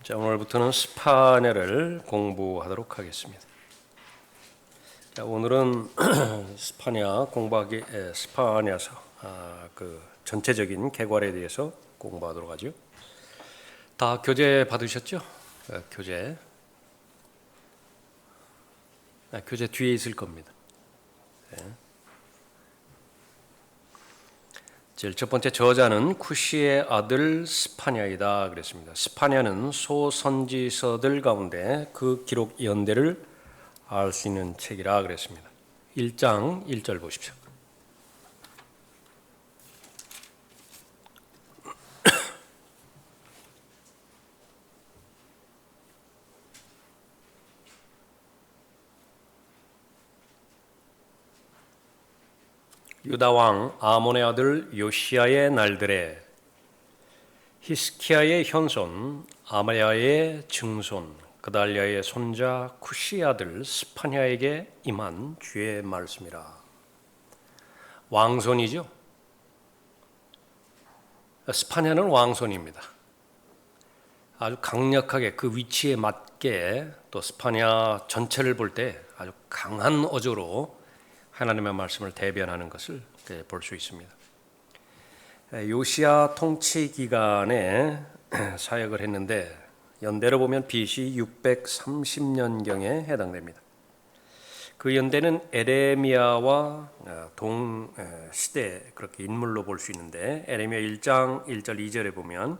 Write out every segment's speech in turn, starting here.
자, 오늘부터는 스파냐를 공부하도록 하겠습니다. 자, 오늘은 스파냐서 그 전체적인 개괄에 대해서 공부하도록 하죠. 다 교재 받으셨죠? 교재. 교재 뒤에 있을 겁니다. 네. 제일 첫 번째 저자는 쿠시의 아들 스파냐이다 그랬습니다. 스파냐는 소선지서들 가운데 그 기록 연대를 알 수 있는 책이라 그랬습니다. 1장 1절 보십시오. 유다 왕 아몬의 아들 요시야의 날들에 히스키야의 현손 아마야의 증손 그달랴의 손자 쿠시 아들 스파냐에게 임한 주의 말씀이라. 왕손이죠. 스파냐는 왕손입니다. 아주 강력하게 그 위치에 맞게 또 스파냐 전체를 볼 때 아주 강한 어조로 하나님의 말씀을 대변하는 것을 볼 수 있습니다. 요시야 통치 기간에 사역을 했는데 연대로 보면 BC 630년경에 해당됩니다. 그 연대는 에레미야와 동 시대 그렇게 인물로 볼 수 있는데 에레미야 1장 1절 2절에 보면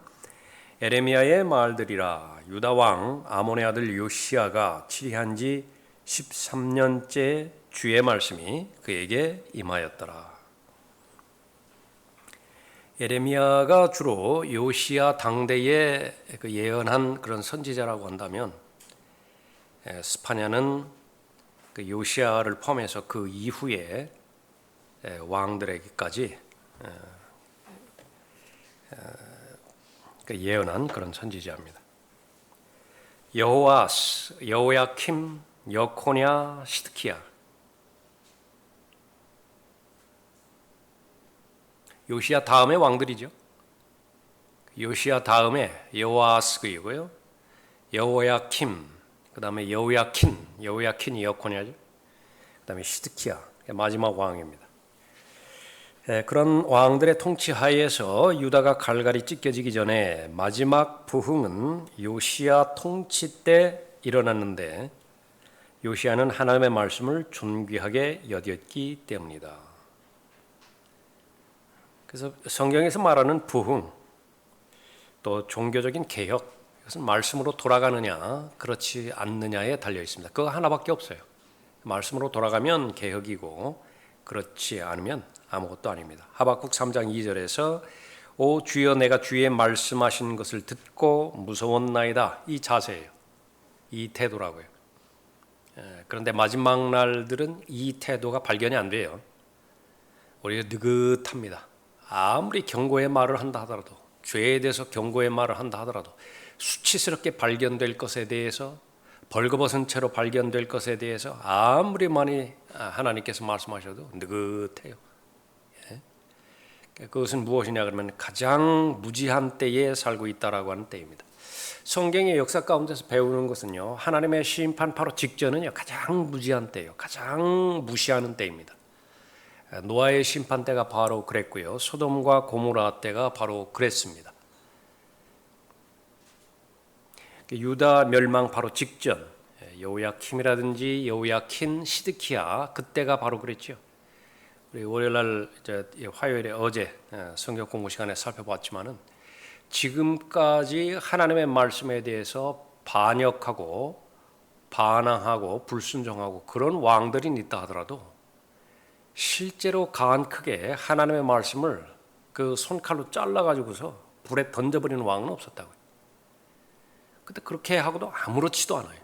에레미야의 말들이라 유다 왕 아몬의 아들 요시야가 치리한 지 13년째 주의 말씀이 그에게 임하였더라. 에레미야가 주로 요시야 당대에 그 예언한 그런 선지자라고 한다면 스파냐는 그 요시야를 포함해서 그 이후에 왕들에게까지 예언한 그런 선지자입니다. 여호아스, 여호야킴, 여코냐, 시드키야. 요시야 다음에 왕들이죠. 요시야 다음에 여호아스이고요. 여호야킴, 그다음에 여호야킨이 여코냐죠. 그다음에 시드키야 마지막 왕입니다. 그런 왕들의 통치 하에서 유다가 갈갈이 찢겨지기 전에 마지막 부흥은 요시야 통치 때 일어났는데 요시야는 하나님의 말씀을 존귀하게 여겼기 때문이다. 그래서 성경에서 말하는 부흥 또 종교적인 개혁 이것은 말씀으로 돌아가느냐 그렇지 않느냐에 달려 있습니다. 그거 하나밖에 없어요. 말씀으로 돌아가면 개혁이고 그렇지 않으면 아무것도 아닙니다. 하박국 3장 2절에서 오 주여 내가 주의 말씀하신 것을 듣고 무서웠나이다. 이 자세예요. 이 태도라고요. 그런데 마지막 날들은 이 태도가 발견이 안 돼요. 오히려 느긋합니다. 아무리 경고의 말을 한다 하더라도 죄에 대해서 경고의 말을 한다 하더라도 수치스럽게 발견될 것에 대해서 벌거벗은 채로 발견될 것에 대해서 아무리 많이 하나님께서 말씀하셔도 느긋해요. 그것은 무엇이냐 그러면 가장 무지한 때에 살고 있다라고 하는 때입니다. 성경의 역사 가운데서 배우는 것은요 하나님의 심판 바로 직전은요 가장 무지한 때예요. 가장 무시하는 때입니다. 노아의 심판 때가 바로 그랬고요. 소돔과 고모라 때가 바로 그랬습니다. 유다 멸망 바로 직전 여호야킴이라든지 여호야킨, 시드키야 그때가 바로 그랬죠. 우리 월요일날 화요일에 어제 성경 공부 시간에 살펴봤지만은 지금까지 하나님의 말씀에 대해서 반역하고 반항하고 불순종하고 그런 왕들이 있다 하더라도 실제로 가한 크게 하나님의 말씀을 그 손칼로 잘라가지고서 불에 던져버리는 왕은 없었다고요. 근데 그렇게 하고도 아무렇지도 않아요.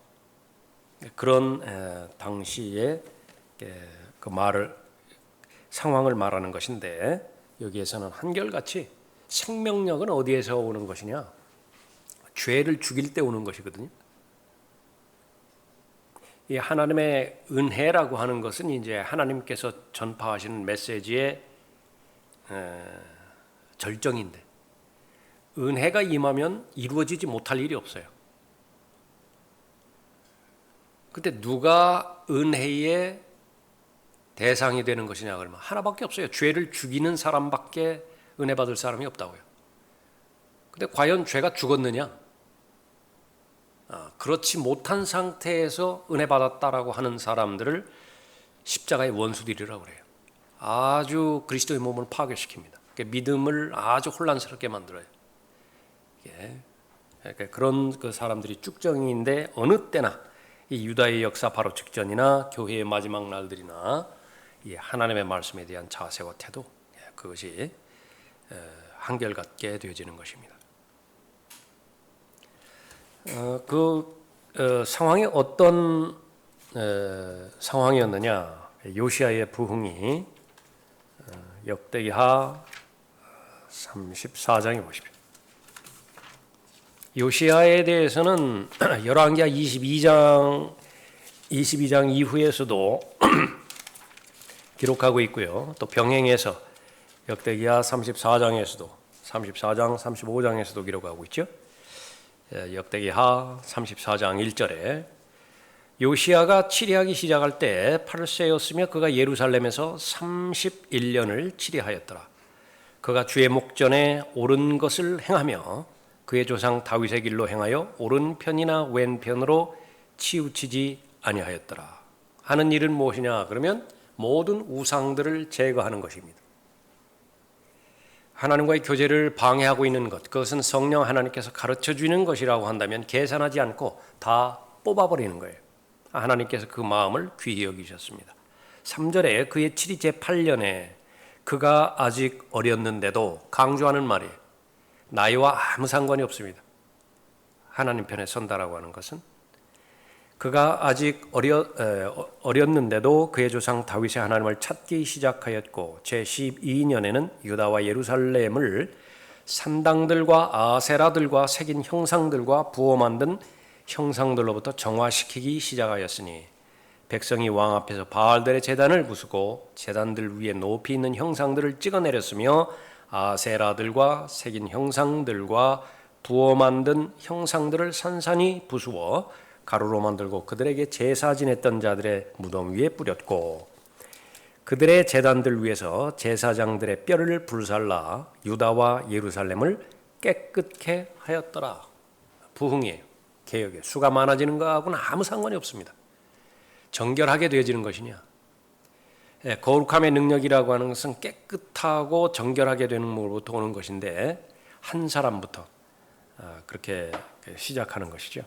그런 당시의 그 상황을 말하는 것인데 여기에서는 한결같이 생명력은 어디에서 오는 것이냐? 죄를 죽일 때 오는 것이거든요. 이 하나님의 은혜라고 하는 것은 이제 하나님께서 전파하시는 메시지의 절정인데 은혜가 임하면 이루어지지 못할 일이 없어요. 근데 누가 은혜의 대상이 되는 것이냐 그러면 하나밖에 없어요. 죄를 죽이는 사람밖에 은혜 받을 사람이 없다고요. 근데 과연 죄가 죽었느냐? 그렇지 못한 상태에서 은혜 받았다라고 하는 사람들을 십자가의 원수들이라고 그래요. 아주 그리스도의 몸을 파괴시킵니다. 믿음을 아주 혼란스럽게 만들어요. 그러니까 그런 그 사람들이 쭉정이인데 어느 때나 이 유다의 역사 바로 직전이나 교회의 마지막 날들이나 이 하나님의 말씀에 대한 자세와 태도, 그것이 한결같게 되어지는 것입니다. 상황이 어떤 상황이었느냐? 요시야의 부흥이 역대기하 34장에 보십시오. 요시야에 대해서는 열왕기하 22장 이후에서도 기록하고 있고요. 또 병행해서 역대기하 34장, 35장에서도 기록하고 있죠. 역대기하 34장 1절에 요시야가 치리하기 시작할 때 8세였으며 그가 예루살렘에서 31년을 치리하였더라. 그가 주의 목전에 옳은 것을 행하며 그의 조상 다윗의 길로 행하여 오른편이나 왼편으로 치우치지 아니하였더라. 하는 일은 무엇이냐? 그러면 모든 우상들을 제거하는 것입니다. 하나님과의 교제를 방해하고 있는 것, 그것은 성령 하나님께서 가르쳐 주는 것이라고 한다면 계산하지 않고 다 뽑아버리는 거예요. 하나님께서 그 마음을 귀히 여기셨습니다. 3절에 그의 치리 제8년에 그가 아직 어렸는데도, 강조하는 말이에요. 나이와 아무 상관이 없습니다. 하나님 편에 선다라고 하는 것은 그가 아직 어렸는데도 그의 조상 다윗의 하나님을 찾기 시작하였고 제12년에는 유다와 예루살렘을 산당들과 아세라들과 새긴 형상들과 부어 만든 형상들로부터 정화시키기 시작하였으니 백성이 왕 앞에서 바알들의 제단을 부수고 제단들 위에 높이 있는 형상들을 찍어내렸으며 아세라들과 새긴 형상들과 부어 만든 형상들을 산산이 부수어 가루로 만들고 그들에게 제사 지냈던 자들의 무덤 위에 뿌렸고 그들의 제단들 위에서 제사장들의 뼈를 불살라 유다와 예루살렘을 깨끗게 하였더라. 부흥이에요. 개혁에 수가 많아지는 것하고는 아무 상관이 없습니다. 정결하게 되어지는 것이냐? 거룩함의 능력이라고 하는 것은 깨끗하고 정결하게 되는 것으로부터 오는 것인데 한 사람부터 그렇게 시작하는 것이죠.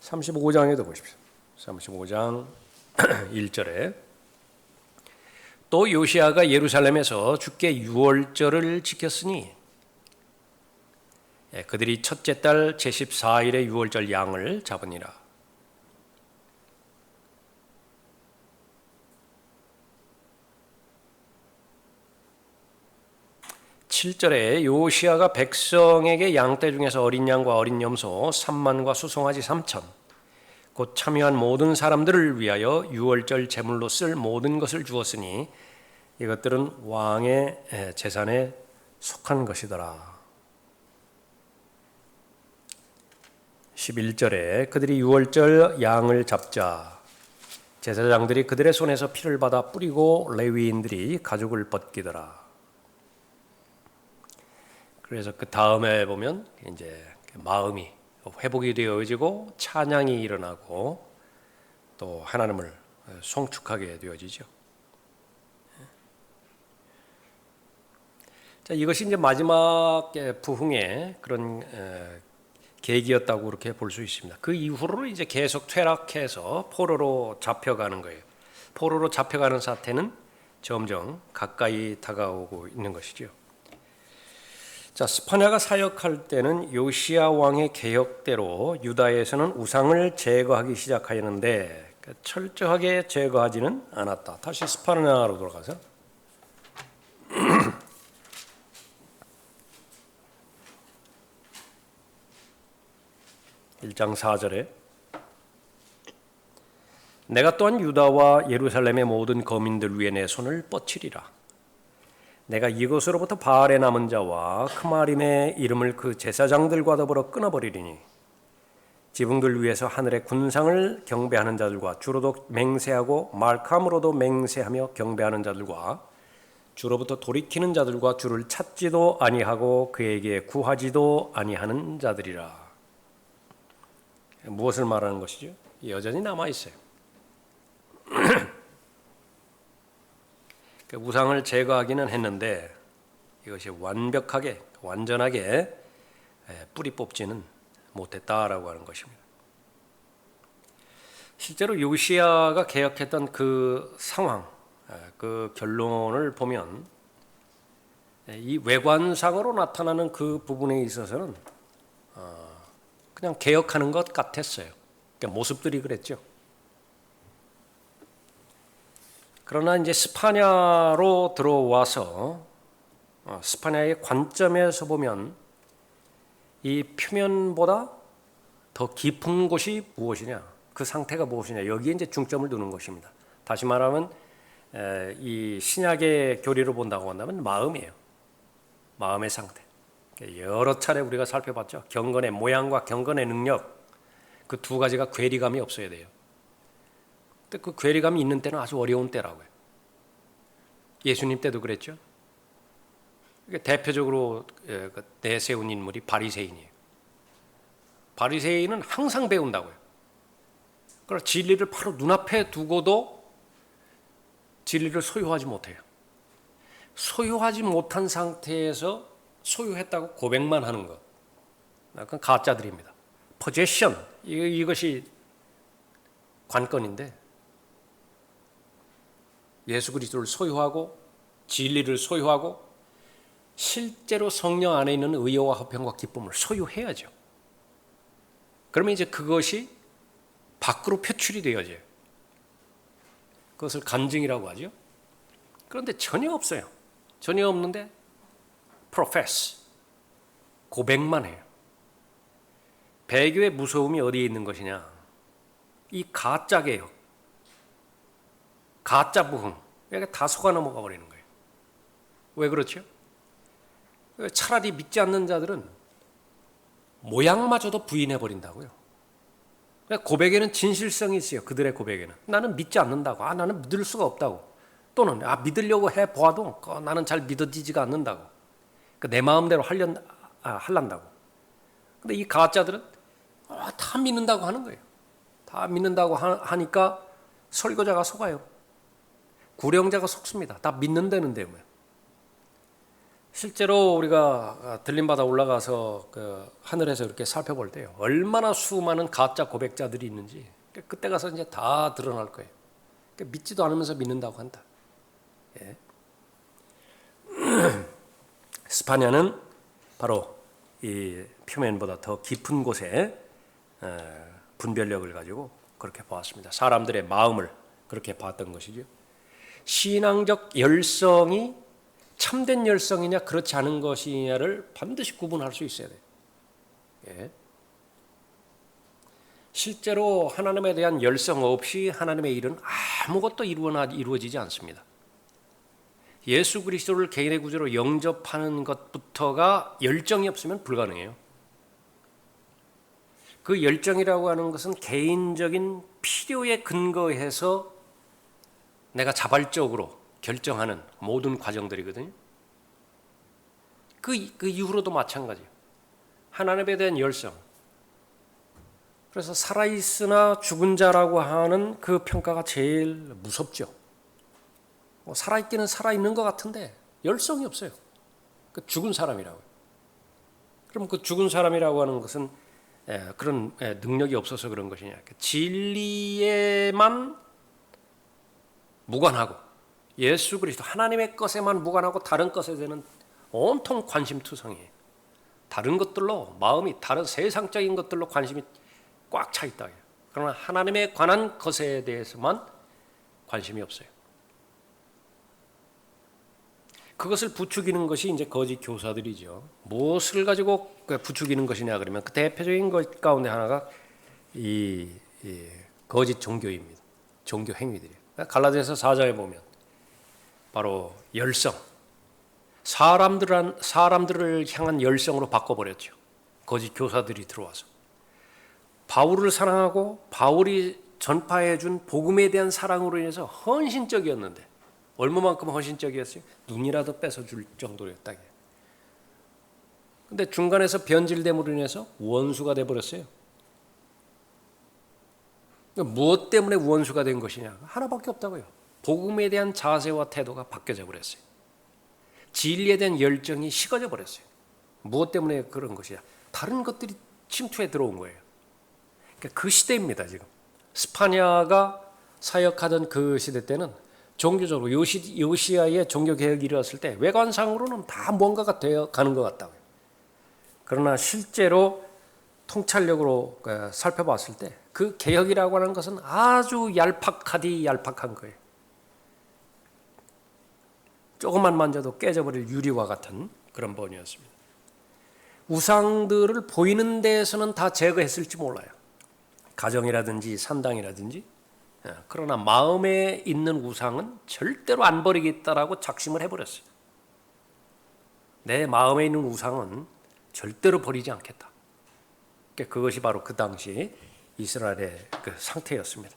35장에도 보십시오. 35장 1절에 또 요시야가 예루살렘에서 주께 유월절을 지켰으니 그들이 첫째 달 제14일에 유월절 양을 잡으니라. (7절에) 요시야가 백성에게 양떼 중에서 어린 양과 어린 염소 3만과 수송아지 3천 곧 참여한 모든 사람들을 위하여 유월절 제물로 쓸 모든 것을 주었으니 이것들은 왕의 재산에 속한 것이더라. 11절에 그들이 유월절 양을 잡자 제사장들이 그들의 손에서 피를 받아 뿌리고 레위인들이 가죽을 벗기더라. 그래서 그 다음에 보면 이제 마음이 회복이 되어지고 찬양이 일어나고 또 하나님을 송축하게 되어지죠. 자, 이것이 이제 마지막 부흥의 그런 계기였다고 그렇게 볼 수 있습니다. 그 이후로 이제 계속 퇴락해서 포로로 잡혀가는 거예요. 포로로 잡혀가는 사태는 점점 가까이 다가오고 있는 것이죠. 자, 스파냐가 사역할 때는 요시야 왕의 계획대로 유다에서는 우상을 제거하기 시작하였는데 철저하게 제거하지는 않았다. 다시 스파냐로 돌아가서 1장 4절에 내가 또한 유다와 예루살렘의 모든 거민들 위에 내 손을 뻗치리라. 내가 이곳으로부터 바알의 남은 자와 크마림의 이름을 그 제사장들과 더불어 끊어버리리니 지붕들 위에서 하늘의 군상을 경배하는 자들과 주로도 맹세하고 말캄으로도 맹세하며 경배하는 자들과 주로부터 돌이키는 자들과 주를 찾지도 아니하고 그에게 구하지도 아니하는 자들이라. 무엇을 말하는 것이죠? 여전히 남아 있어요. 우상을 제거하기는 했는데 이것이 완벽하게 완전하게 뿌리 뽑지는 못했다라고 하는 것입니다. 실제로 요시야가 개혁했던 그 상황, 그 결론을 보면 이 외관상으로 나타나는 그 부분에 있어서는 그냥 개혁하는 것 같았어요. 그러니까 모습들이 그랬죠. 그러나 이제 스파냐로 들어와서 스파냐의 관점에서 보면 이 표면보다 더 깊은 곳이 무엇이냐, 그 상태가 무엇이냐, 여기에 이제 중점을 두는 것입니다. 다시 말하면 이 신약의 교리로 본다고 한다면 마음이에요. 마음의 상태. 여러 차례 우리가 살펴봤죠. 경건의 모양과 경건의 능력, 그 두 가지가 괴리감이 없어야 돼요. 근데 그 괴리감이 있는 때는 아주 어려운 때라고요. 예수님 때도 그랬죠. 대표적으로 내세운 인물이 바리새인이에요. 바리새인은 항상 배운다고요. 그러나 진리를 바로 눈앞에 두고도 진리를 소유하지 못해요. 소유하지 못한 상태에서 소유했다고 고백만 하는 것, 그건 가짜들입니다. 포제션, 이것이 관건인데 예수 그리스도를 소유하고 진리를 소유하고 실제로 성령 안에 있는 의와 화평과 기쁨을 소유해야죠. 그러면 이제 그것이 밖으로 표출이 되어져요. 그것을 간증이라고 하죠. 그런데 전혀 없어요. 전혀 없는데 profess, 고백만 해요. 배교의 무서움이 어디에 있는 것이냐? 이 가짜 개혁, 가짜 부흥, 이게 다 속아 넘어가 버리는 거예요. 왜 그렇죠? 차라리 믿지 않는 자들은 모양마저도 부인해 버린다고요. 고백에는 진실성이 있어요. 그들의 고백에는 나는 믿지 않는다고, 나는 믿을 수가 없다고, 또는 믿으려고 해 보아도 나는 잘 믿어지지가 않는다고, 내 마음대로 할란다고. 근데 이 가짜들은 다 믿는다고 하는 거예요. 다 믿는다고 하니까 설교자가 속아요. 구령자가 속습니다. 다 믿는다는데요. 실제로 우리가 들림받아 올라가서 그 하늘에서 이렇게 살펴볼 때요, 얼마나 수많은 가짜 고백자들이 있는지 그때 가서 이제 다 드러날 거예요. 믿지도 않으면서 믿는다고 한다. 예. 스파냐는 바로 이 표면보다 더 깊은 곳에 분별력을 가지고 그렇게 보았습니다. 사람들의 마음을 그렇게 봤던 것이죠. 신앙적 열성이 참된 열성이냐 그렇지 않은 것이냐를 반드시 구분할 수 있어야 돼요. 예. 실제로 하나님에 대한 열성 없이 하나님의 일은 아무것도 이루어지지 않습니다. 예수 그리스도를 개인의 구주로 영접하는 것부터가 열정이 없으면 불가능해요. 그 열정이라고 하는 것은 개인적인 필요에 근거해서 내가 자발적으로 결정하는 모든 과정들이거든요. 그 이후로도 마찬가지예요. 하나님에 대한 열성. 그래서 살아있으나 죽은 자라고 하는 그 평가가 제일 무섭죠. 살아있기는 살아있는 것 같은데 열성이 없어요. 그 죽은 사람이라고요. 그럼 그 죽은 사람이라고 하는 것은 그런 능력이 없어서 그런 것이냐. 진리에만 무관하고 예수 그리스도 하나님의 것에만 무관하고 다른 것에 대한 온통 관심투성이에요. 다른 것들로 마음이 다른 세상적인 것들로 관심이 꽉 차 있다. 그러나 하나님에 관한 것에 대해서만 관심이 없어요. 그것을 부추기는 것이 이제 거짓 교사들이죠. 무엇을 가지고 부추기는 것이냐 그러면 그 대표적인 것 가운데 하나가 이 거짓 종교입니다. 종교 행위들이에요. 갈라디아서 4장에 보면 바로 열성, 사람들을 향한 열성으로 바꿔버렸죠. 거짓 교사들이 들어와서 바울을 사랑하고 바울이 전파해 준 복음에 대한 사랑으로 인해서 헌신적이었는데 얼마만큼 헌신적이었어요? 눈이라도 뺏어줄 정도였다. 근데 중간에서 변질됨으로 인해서 원수가 돼버렸어요. 무엇 때문에 원수가 된 것이냐? 하나밖에 없다고요. 복음에 대한 자세와 태도가 바뀌어져 버렸어요. 진리에 대한 열정이 식어져 버렸어요. 무엇 때문에 그런 것이냐? 다른 것들이 침투해 들어온 거예요. 그러니까 그 시대입니다. 지금 스파냐가 사역하던 그 시대 때는 종교적으로 요시야의 종교개혁이 일어났을 때 외관상으로는 다 뭔가가 되어 가는 것 같다고요. 그러나 실제로 통찰력으로 살펴봤을 때 그 개혁이라고 하는 것은 아주 얄팍한 거예요. 조금만 만져도 깨져버릴 유리와 같은 그런 본이었습니다. 우상들을 보이는 데에서는 다 제거했을지 몰라요. 가정이라든지 산당이라든지. 그러나 마음에 있는 우상은 절대로 안 버리겠다라고 작심을 해버렸어요. 내 마음에 있는 우상은 절대로 버리지 않겠다. 그것이 바로 그 당시 이스라엘의 그 상태였습니다.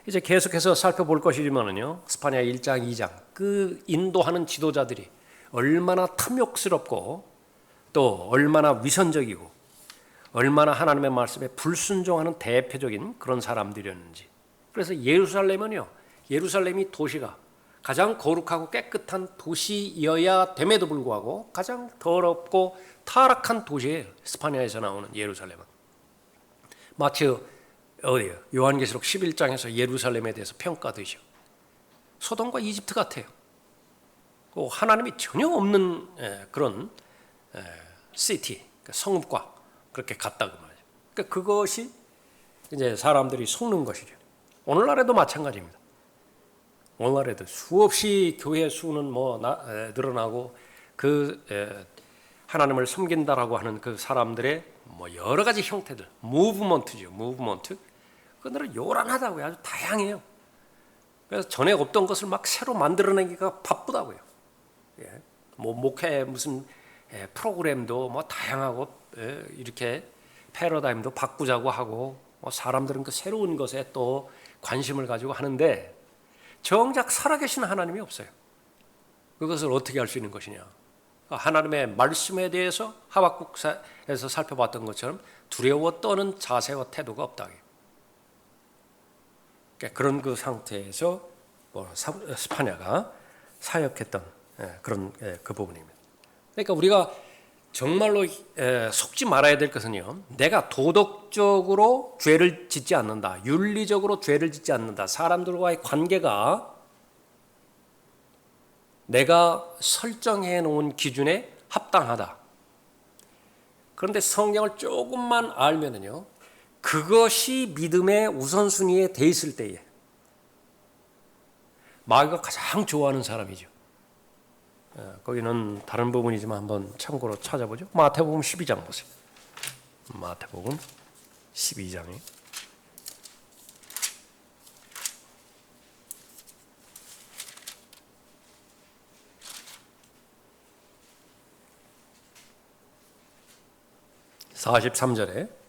이제 계속해서 살펴볼 것이지만은요, 스파냐 1장, 2장 그 인도하는 지도자들이 얼마나 탐욕스럽고 또 얼마나 위선적이고 얼마나 하나님의 말씀에 불순종하는 대표적인 그런 사람들이었는지. 그래서 예루살렘이 도시가 가장 거룩하고 깨끗한 도시여야 됨에도 불구하고 가장 더럽고 타락한 도시예요. 스파냐에서 나오는 예루살렘은. 마치 어디요? 요한계시록 11장에서 예루살렘에 대해서 평가되죠. 소돔과 이집트 같아요. 하나님이 전혀 없는 그런 시티, 성읍과 그렇게 같다고 말이죠. 그러니까 그것이 이제 사람들이 속는 것이죠. 오늘날에도 마찬가지입니다. 오늘날에도 수없이 교회 수는 늘어나고 하나님을 섬긴다라고 하는 그 사람들의 여러 가지 형태들, 무브먼트죠. 그들은 요란하다고요. 아주 다양해요. 그래서 전에 없던 것을 막 새로 만들어내기가 바쁘다고요. 목회 무슨 프로그램도 다양하고 이렇게 패러다임도 바꾸자고 하고 사람들은 그 새로운 것에 또 관심을 가지고 하는데 정작 살아계신 하나님이 없어요. 그것을 어떻게 할 수 있는 것이냐? 하나님의 말씀에 대해서 하박국에서 살펴봤던 것처럼 두려워 떠는 자세와 태도가 없다. 그런 그 상태에서 스파냐가 사역했던 그런 그 부분입니다. 그러니까 우리가 정말로 속지 말아야 될 것은요, 내가 도덕적으로 죄를 짓지 않는다, 윤리적으로 죄를 짓지 않는다, 사람들과의 관계가 내가 설정해 놓은 기준에 합당하다. 그런데 성경을 조금만 알면은요, 그것이 믿음의 우선순위에 돼 있을 때에 마귀가 가장 좋아하는 사람이죠. 거기는 다른 부분이지만 한번 참고로 찾아보죠. 마태복음 12장 보세요. 마태복음 12장에 43절에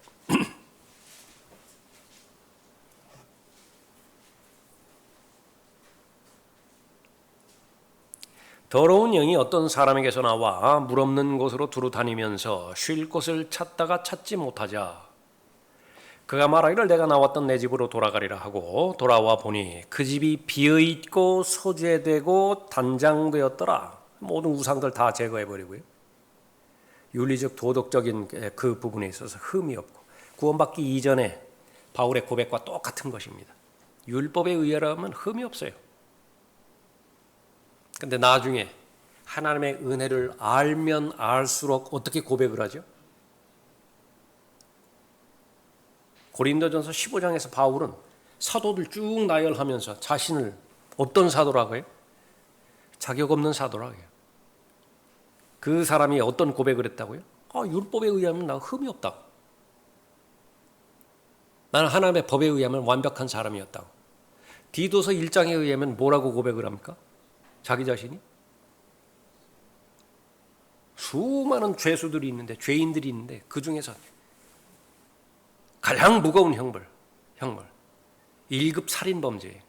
더러운 영이 어떤 사람에게서 나와 물 없는 곳으로 두루 다니면서 쉴 곳을 찾다가 찾지 못하자 그가 말하기를 내가 나왔던 내 집으로 돌아가리라 하고 돌아와 보니 그 집이 비어있고 소재되고 단장되었더라. 모든 우상들 다 제거해버리고요. 윤리적 도덕적인 그 부분에 있어서 흠이 없고 구원받기 이전에 바울의 고백과 똑같은 것입니다. 율법에 의하면 흠이 없어요. 근데 나중에 하나님의 은혜를 알면 알수록 어떻게 고백을 하죠? 고린도전서 15장에서 바울은 사도들 쭉 나열하면서 자신을 어떤 사도라고 해요? 자격 없는 사도라고 해요. 그 사람이 어떤 고백을 했다고요? 율법에 의하면 나 흠이 없다. 나는 하나님의 법에 의하면 완벽한 사람이었다고. 디도서 1장에 의하면 뭐라고 고백을 합니까? 자기 자신이 수많은 죄수들이 있는데 죄인들이 있는데 그 중에서 가장 무거운 형벌. 1급 살인범죄.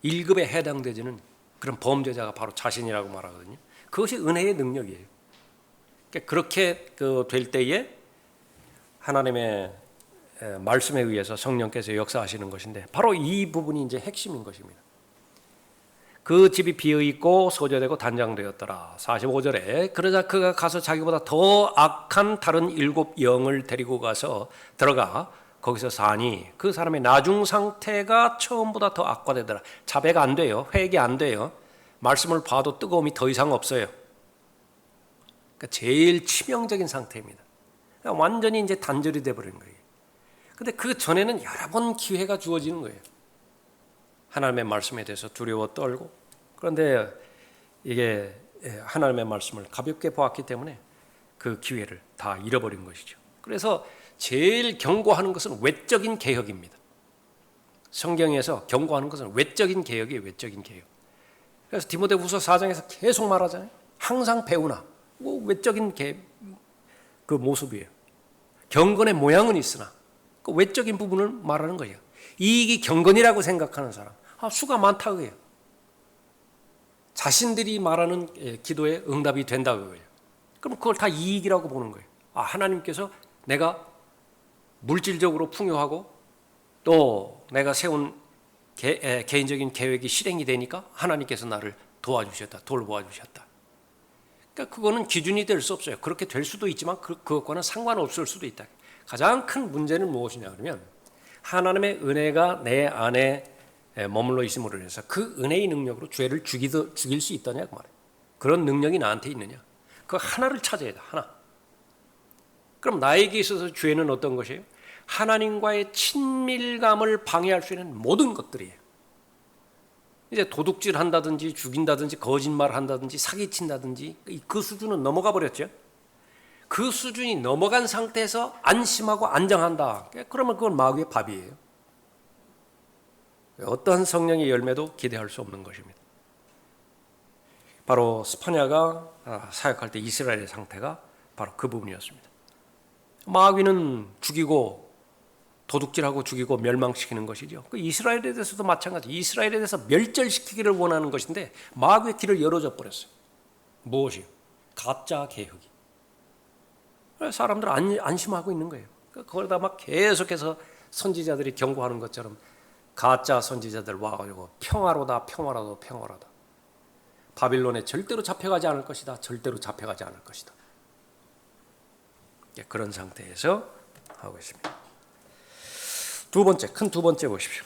1급에 해당되지는 그런 범죄자가 바로 자신이라고 말하거든요. 그것이 은혜의 능력이에요. 그렇게 될 때에 하나님의 말씀에 의해서 성령께서 역사하시는 것인데 바로 이 부분이 이제 핵심인 것입니다. 그 집이 비어있고 소재되고 단장되었더라. 45절에 그러자 그가 가서 자기보다 더 악한 다른 7 영을 데리고 가서 들어가 거기서 사니 그 사람의 나중 상태가 처음보다 더 악화되더라. 자배가 안 돼요. 회개 안 돼요. 말씀을 봐도 뜨거움이 더 이상 없어요. 그러니까 제일 치명적인 상태입니다. 그러니까 완전히 이제 단절이 돼버린 거예요. 근데 그 전에는 여러 번 기회가 주어지는 거예요. 하나님의 말씀에 대해서 두려워 떨고, 그런데 이게 하나님의 말씀을 가볍게 보았기 때문에 그 기회를 다 잃어버린 것이죠. 그래서 제일 경고하는 것은 외적인 개혁입니다. 성경에서 경고하는 것은 외적인 개혁이에요. 외적인 개혁. 그래서 디모데후서 4장에서 계속 말하잖아요. 항상 배우나. 외적인 그 모습이에요. 경건의 모양은 있으나 그 외적인 부분을 말하는 거예요. 이익이 경건이라고 생각하는 사람, 수가 많다 그래요. 자신들이 말하는 기도에 응답이 된다 그거예요. 그럼 그걸 다 이익이라고 보는 거예요. 하나님께서 내가 물질적으로 풍요하고 또 내가 세운 개인적인 계획이 실행이 되니까 하나님께서 나를 도와주셨다, 돌보아주셨다. 그러니까 그거는 기준이 될 수 없어요. 그렇게 될 수도 있지만 그것과는 상관없을 수도 있다. 가장 큰 문제는 무엇이냐 그러면 하나님의 은혜가 내 안에 머물러 있음으로 인해서 그 은혜의 능력으로 죄를 죽일 수 있다냐 그 말이에요. 그런 능력이 나한테 있느냐. 그 하나를 찾아야 돼. 하나. 그럼 나에게 있어서 죄는 어떤 것이에요? 하나님과의 친밀감을 방해할 수 있는 모든 것들이에요. 이제 도둑질 한다든지 죽인다든지 거짓말 한다든지 사기친다든지 그 수준은 넘어가 버렸죠. 그 수준이 넘어간 상태에서 안심하고 안정한다. 그러면 그건 마귀의 밥이에요. 어떠한 성령의 열매도 기대할 수 없는 것입니다. 바로 스파냐가 사역할 때 이스라엘의 상태가 바로 그 부분이었습니다. 마귀는 죽이고 도둑질하고 죽이고 멸망시키는 것이죠. 그 이스라엘에 대해서도 마찬가지. 이스라엘에 대해서 멸절시키기를 원하는 것인데 마귀의 길을 열어줘 버렸어요. 무엇이요? 가짜 개혁이. 사람들 안심하고 있는 거예요. 그러다 막 계속해서 선지자들이 경고하는 것처럼 가짜 선지자들 와가지고 평화로다. 바빌론에 절대로 잡혀가지 않을 것이다. 절대로 잡혀가지 않을 것이다. 그런 상태에서 하고 있습니다. 큰 두 번째 보십시오.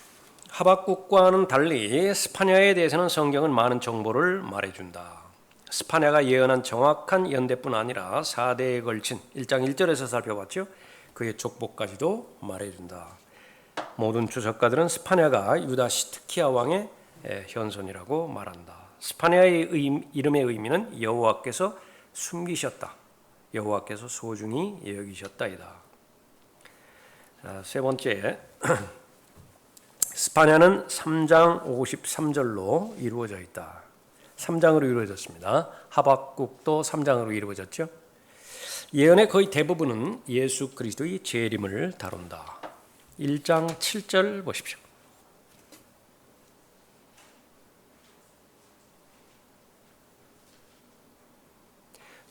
하박국과는 달리 스파냐에 대해서는 성경은 많은 정보를 말해준다. 스파냐가 예언한 정확한 연대뿐 아니라 4대에 걸친 1장 1절에서 살펴봤죠. 그의 족보까지도 말해준다. 모든 주석가들은 스파냐가 유다 시트키아 왕의 현손이라고 말한다. 스파냐의 이름의 의미는 여호와께서 숨기셨다. 여호와께서 소중히 여기셨다이다. 세 번째, 스파냐는 3장 53절로 이루어져 있다. 3장으로 이루어졌습니다. 하박국도 3장으로 이루어졌죠. 예언의 거의 대부분은 예수 그리스도의 재림을 다룬다. 1장 7절 보십시오.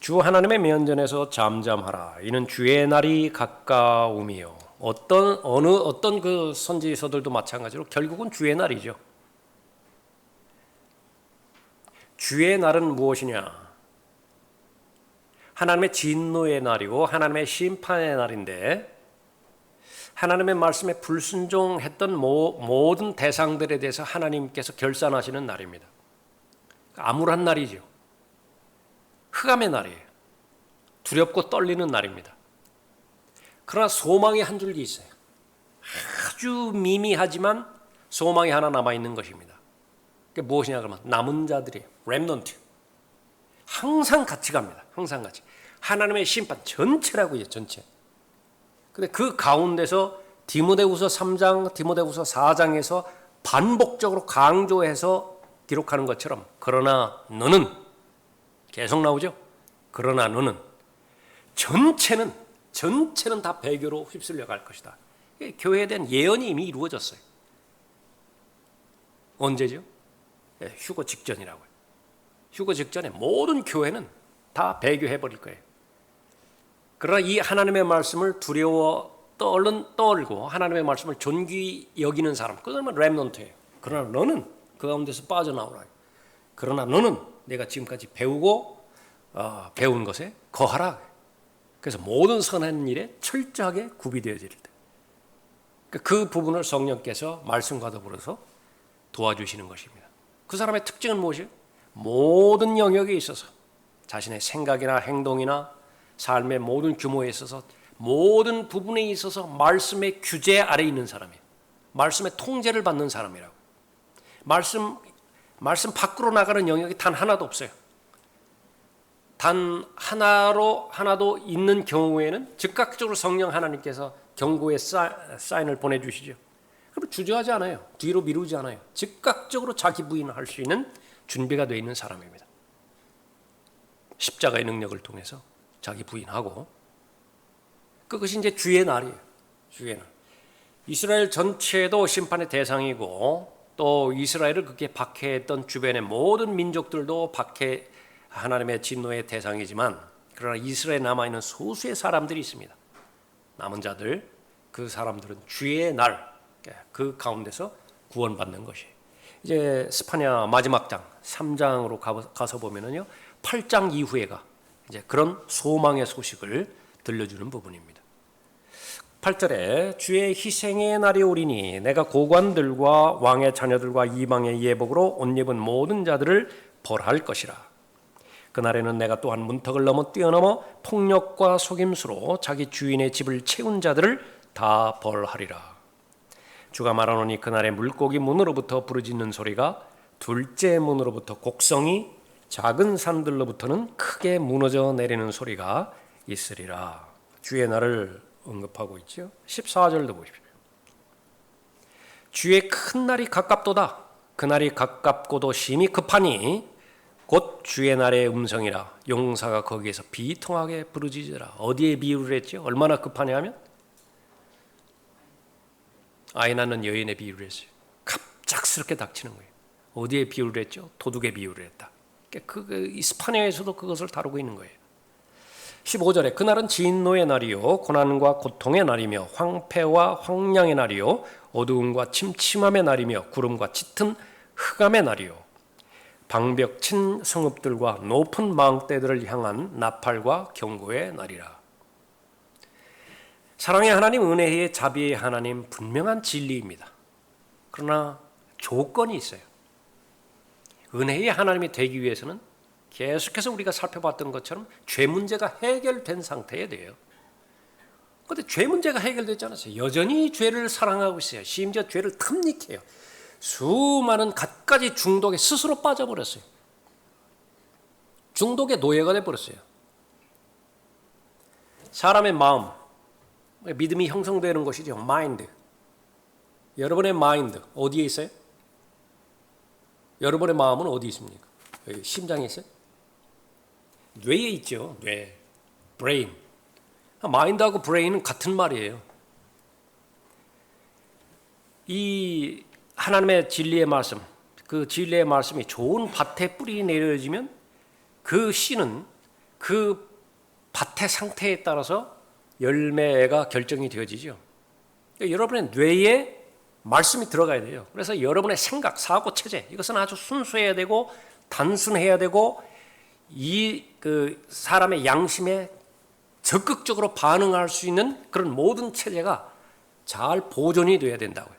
주 하나님의 면전에서 잠잠하라. 이는 주의 날이 가까움이요. 어떤 그 선지서들도 마찬가지로 결국은 주의 날이죠. 주의 날은 무엇이냐? 하나님의 진노의 날이고 하나님의 심판의 날인데 하나님의 말씀에 불순종했던 모든 대상들에 대해서 하나님께서 결산하시는 날입니다. 암울한 날이죠. 흑암의 날이에요. 두렵고 떨리는 날입니다. 그러나 소망이 한 줄기 있어요. 아주 미미하지만 소망이 하나 남아있는 것입니다. 그게 무엇이냐 그러면 남은 자들이에요. 렘넌트. 항상 같이 갑니다. 항상 같이. 하나님의 심판 전체라고 해요. 전체. 근데 그 가운데서 디모데후서 3장, 디모데후서 4장에서 반복적으로 강조해서 기록하는 것처럼 그러나 너는 계속 나오죠. 그러나 너는 전체는 전체는 다 배교로 휩쓸려 갈 것이다. 교회에 대한 예언이 이미 이루어졌어요. 언제죠? 휴거 직전이라고요. 휴거 직전에 모든 교회는 다 배교해버릴 거예요. 그러나 이 하나님의 말씀을 두려워 떨고 하나님의 말씀을 존귀 여기는 사람, 그건 렘넌트예요. 그러나 너는 그 가운데서 빠져나오라. 그러나 너는 내가 지금까지 배운 것에 거하라. 그래서 모든 선한 일에 철저하게 구비되어질 때, 그 부분을 성령께서 말씀과 더불어서 도와주시는 것입니다. 그 사람의 특징은 무엇이에요? 모든 영역에 있어서 자신의 생각이나 행동이나 삶의 모든 규모에 있어서 모든 부분에 있어서 말씀의 규제 아래 있는 사람이에요. 말씀의 통제를 받는 사람이라고. 말씀 밖으로 나가는 영역이 단 하나도 없어요. 단 하나도 있는 경우에는 즉각적으로 성령 하나님께서 경고의 사인을 보내주시죠. 그럼 주저하지 않아요. 뒤로 미루지 않아요. 즉각적으로 자기 부인할 수 있는 준비가 되어 있는 사람입니다. 십자가의 능력을 통해서 자기 부인하고, 그것이 이제 주의 날이에요. 주의 날. 이스라엘 전체도 심판의 대상이고, 또 이스라엘을 그렇게 박해했던 주변의 모든 민족들도 하나님의 진노의 대상이지만, 그러나 이스라엘에 남아있는 소수의 사람들이 있습니다. 남은 자들, 그 사람들은 주의 날, 그 가운데서 구원받는 것이에요. 이제 스파냐 마지막 장 3장으로 가서 보면은요, 8장 이후에가 이제 그런 소망의 소식을 들려주는 부분입니다. 8절에 주의 희생의 날이 오리니 내가 고관들과 왕의 자녀들과 이방의 예복으로 옷 입은 모든 자들을 벌할 것이라. 그날에는 내가 또한 문턱을 뛰어넘어 폭력과 속임수로 자기 주인의 집을 채운 자들을 다 벌하리라. 주가 말하노니 그날에 물고기 문으로부터 부르짖는 소리가 둘째 문으로부터 곡성이 작은 산들로부터는 크게 무너져 내리는 소리가 있으리라. 주의 날을 언급하고 있죠. 14절도 보십시오. 주의 큰 날이 가깝도다. 그날이 가깝고도 심히 급하니 곧 주의 날의 음성이라. 용사가 거기에서 비통하게 부르짖으라. 어디에 비유를 했죠? 얼마나 급하냐 하면 아이 낳는 여인의 비유를 했어요. 갑작스럽게 닥치는 거예요. 어디에 비유를 했죠? 도둑의 비유를 했다. 이 스파냐에서도 그것을 다루고 있는 거예요. 15절에 그날은 진노의 날이요 고난과 고통의 날이며 황폐와 황량의 날이요 어두움과 침침함의 날이며 구름과 짙은 흑암의 날이요 방벽 친 성읍들과 높은 망대들을 향한 나팔과 경고의 날이라. 사랑의 하나님, 은혜의 자비의 하나님, 분명한 진리입니다. 그러나 조건이 있어요. 은혜의 하나님이 되기 위해서는 계속해서 우리가 살펴봤던 것처럼 죄 문제가 해결된 상태에 돼요. 그런데 죄 문제가 해결되지 않았어요. 여전히 죄를 사랑하고 있어요. 심지어 죄를 탐닉해요. 수많은 갖가지 중독에 스스로 빠져버렸어요. 중독의 노예가 돼버렸어요. 사람의 마음, 믿음이 형성되는 것이죠. 마인드. 여러분의 마인드 어디에 있어요? 여러분의 마음은 어디 있습니까? 심장에 있어요? 뇌에 있죠. 뇌, 브레인. 마인드하고 브레인은 같은 말이에요. 이 하나님의 진리의 말씀, 그 진리의 말씀이 좋은 밭에 뿌리 내려지면 그 씨는 그 밭의 상태에 따라서 열매가 결정이 되어지죠. 그러니까 여러분의 뇌에 말씀이 들어가야 돼요. 그래서 여러분의 생각, 사고 체제, 이것은 아주 순수해야 되고 단순해야 되고 그 사람의 양심에 적극적으로 반응할 수 있는 그런 모든 체제가 잘 보존이 돼야 된다고요.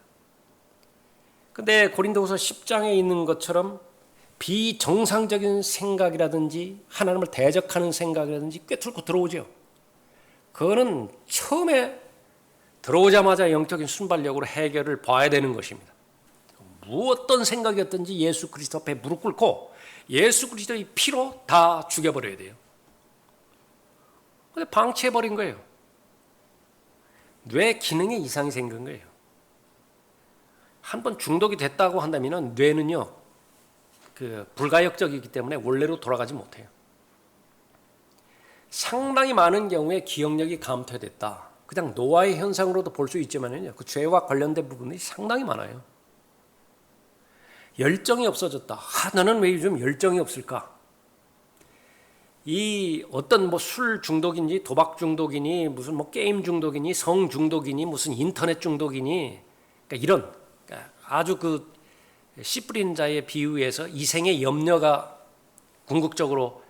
근데 고린도후서 10장에 있는 것처럼 비정상적인 생각이라든지 하나님을 대적하는 생각이라든지 꿰뚫고 들어오죠. 그거는 처음에 들어오자마자 영적인 순발력으로 해결을 봐야 되는 것입니다. 무엇던 생각이었든지 예수 그리스도 앞에 무릎 꿇고 예수 그리스도의 피로 다 죽여버려야 돼요. 근데 방치해버린 거예요. 뇌 기능에 이상이 생긴 거예요. 한번 중독이 됐다고 한다면 뇌는요, 불가역적이기 때문에 원래로 돌아가지 못해요. 상당히 많은 경우에 기억력이 감퇴됐다. 그냥 노화의 현상으로도 볼 수 있지만요, 그 죄와 관련된 부분이 상당히 많아요. 열정이 없어졌다. 나는 왜 요즘 열정이 없을까? 이 어떤 뭐 술 중독인지 도박 중독이니 무슨 뭐 게임 중독이니 성 중독이니 무슨 인터넷 중독이니, 그러니까 이런 아주 그 씨 뿌린 자의 비유에서 이생의 염려가 궁극적으로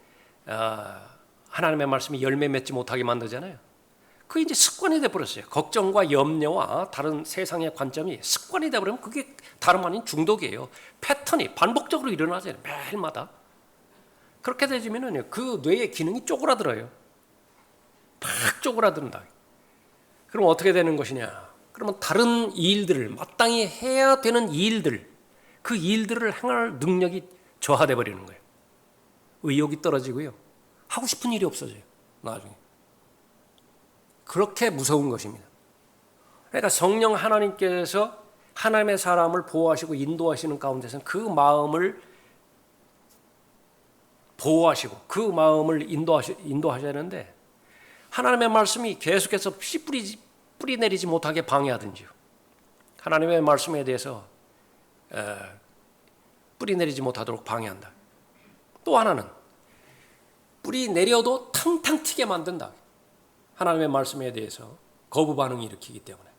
하나님의 말씀이 열매 맺지 못하게 만들잖아요. 그게 이제 습관이 돼버렸어요. 걱정과 염려와 다른 세상의 관점이 습관이 돼버리면 그게 다름 아닌 중독이에요. 패턴이 반복적으로 일어나잖아요. 매일마다. 그렇게 되면은요, 그 뇌의 기능이 쪼그라들어요. 팍 쪼그라든다. 그럼 어떻게 되는 것이냐? 그러면 다른 일들을 마땅히 해야 되는 일들, 그 일들을 행할 능력이 저하돼 버리는 거예요. 의욕이 떨어지고요. 하고 싶은 일이 없어져요. 나중에. 그렇게 무서운 것입니다. 그러니까 성령 하나님께서 하나님의 사람을 보호하시고 인도하시는 가운데서는 그 마음을 보호하시고 그 마음을 인도하셔야 하는데, 하나님의 말씀이 계속해서 씨 뿌리 내리지 못하게 방해하든지요, 하나님의 말씀에 대해서 뿌리 내리지 못하도록 방해한다. 또 하나는 뿌리 내려도 탕탕 튀게 만든다. 하나님의 말씀에 대해서 거부 반응이 일으키기 때문에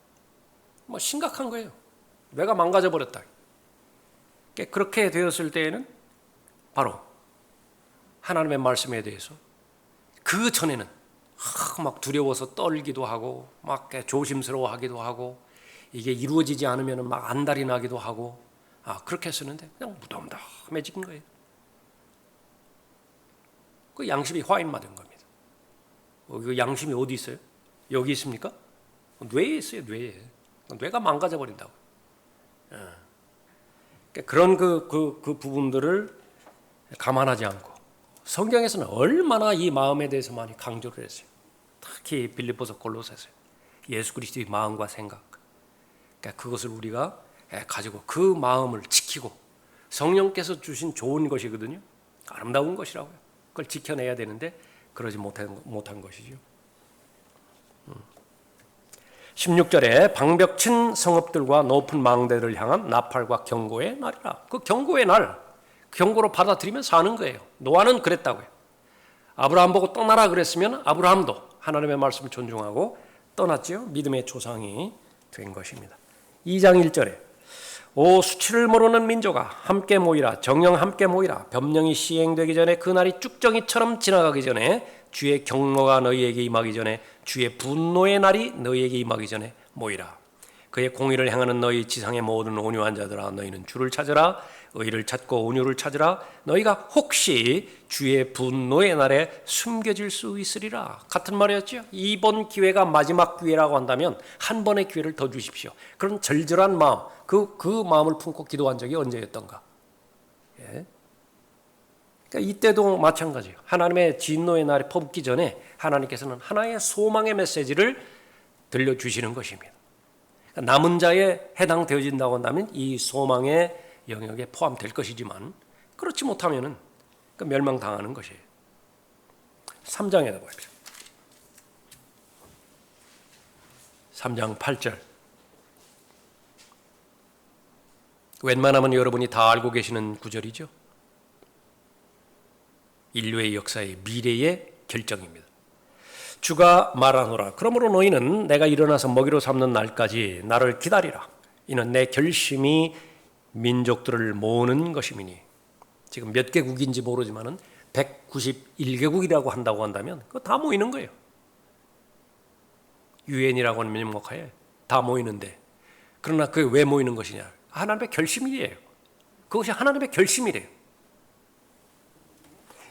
뭐 심각한 거예요. 뇌가 망가져 버렸다. 그렇게 되었을 때에는 바로 하나님의 말씀에 대해서 그 전에는 막 두려워서 떨기도 하고 막 조심스러워하기도 하고 이게 이루어지지 않으면 막 안달이 나기도 하고 그렇게 했었는데 그냥 무덤덤해진 거예요. 그 양심이 화인맞은 겁니다. 그 양심이 어디 있어요? 여기 있습니까? 뇌에 있어요. 뇌에. 뇌가 망가져 버린다고. 그런 그 부분들을 감안하지 않고 성경에서는 얼마나 이 마음에 대해서 많이 강조를 했어요. 특히 빌립보서 골로새서 예수 그리스도의 마음과 생각. 그것을 우리가 가지고 그 마음을 지키고, 성령께서 주신 좋은 것이거든요. 아름다운 것이라고요. 그걸 지켜내야 되는데 그러지 못한 것이죠. 16절에 방벽 친 성읍들과 높은 망대를 향한 나팔과 경고의 날이라. 그 경고의 날, 경고로 받아들이면 사는 거예요. 노아는 그랬다고요. 아브라함 보고 떠나라 그랬으면 아브라함도 하나님의 말씀을 존중하고 떠났지요. 믿음의 조상이 된 것입니다. 2장 1절에 오 수치를 모르는 민족아 함께 모이라. 정령 함께 모이라. 변명이 시행되기 전에 그날이 쭉정이처럼 지나가기 전에, 주의 경노가 너희에게 임하기 전에, 주의 분노의 날이 너희에게 임하기 전에 모이라. 그의 공의를 행하는 너희 지상의 모든 온유한 자들아, 너희는 주를 찾으라. 의를 찾고 온유를 찾으라. 너희가 혹시 주의 분노의 날에 숨겨질 수 있으리라. 같은 말이었죠. 이번 기회가 마지막 기회라고 한다면 한 번의 기회를 더 주십시오. 그런 절절한 마음, 그 마음을 품고 기도한 적이 언제였던가. 예. 그러니까 이때도 마찬가지예요. 하나님의 진노의 날이 퍼붓기 전에 하나님께서는 하나의 소망의 메시지를 들려주시는 것입니다. 그러니까 남은 자에 해당되어진다고 한다면 이 소망의 영역에 포함될 것이지만, 그렇지 못하면 멸망당하는 것이에요. 3장에다 보십시오. 3장 8절. 웬만하면 여러분이 다 알고 계시는 구절이죠. 인류의 역사의 미래의 결정입니다. 주가 말하노라. 그러므로 너희는 내가 일어나서 먹이로 삼는 날까지 나를 기다리라. 이는 내 결심이 민족들을 모으는 것이미니. 지금 몇 개국인지 모르지만은 191개국이라고 한다고 한다면 그거 다 모이는 거예요. 유엔이라고 하는 명목하에 다 모이는데, 그러나 그게 왜 모이는 것이냐? 하나님의 결심이에요. 그것이 하나님의 결심이래요.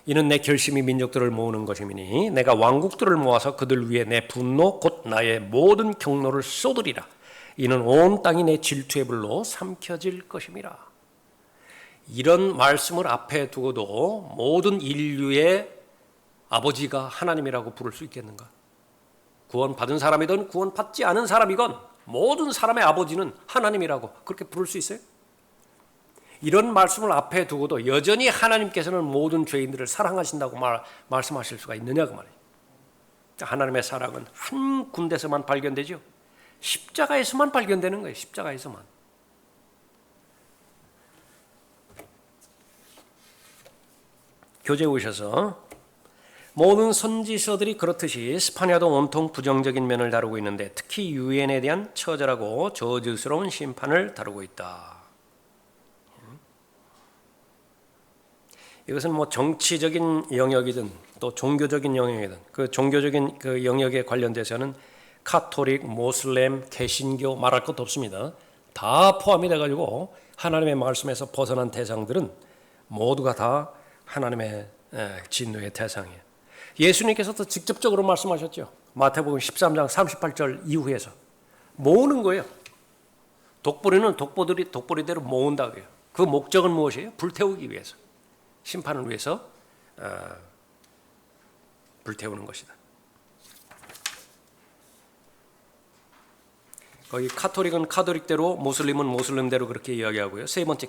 이는 내 결심이 민족들을 모으는 것이미니 내가 왕국들을 모아서 그들 위에 내 분노 곧 나의 모든 경노를 쏟으리라. 이는 온 땅이 내 질투의 불로 삼켜질 것임이라. 이런 말씀을 앞에 두고도 모든 인류의 아버지가 하나님이라고 부를 수 있겠는가? 구원받은 사람이든 구원받지 않은 사람이건 모든 사람의 아버지는 하나님이라고 그렇게 부를 수 있어요? 이런 말씀을 앞에 두고도 여전히 하나님께서는 모든 죄인들을 사랑하신다고 말씀하실 수가 있느냐고 말이에요. 하나님의 사랑은 한 군데서만 발견되죠. 십자가에서만 발견되는 거예요. 십자가에서만. 교재 오셔서 모든 선지서들이 그렇듯이 스파냐도 온통 부정적인 면을 다루고 있는데 특히 유엔에 대한 처절하고 저주스러운 심판을 다루고 있다. 이것은 뭐 정치적인 영역이든 또 종교적인 영역이든 그 종교적인 그 영역에 관련돼서는 카톨릭, 모슬렘, 개신교 말할 것도 없습니다. 다 포함이 돼가지고 하나님의 말씀에서 벗어난 대상들은 모두가 다 하나님의 진노의 대상이에요. 예수님께서도 직접적으로 말씀하셨죠. 마태복음 13장 38절 이후에서 모으는 거예요. 독보리는 독보리대로 모은다고요. 그 목적은 무엇이에요? 불태우기 위해서, 심판을 위해서 불태우는 것이다. 거기 카톨릭은 카톨릭대로, 모슬림은 모슬림대로 그렇게 이야기하고요. 세 번째,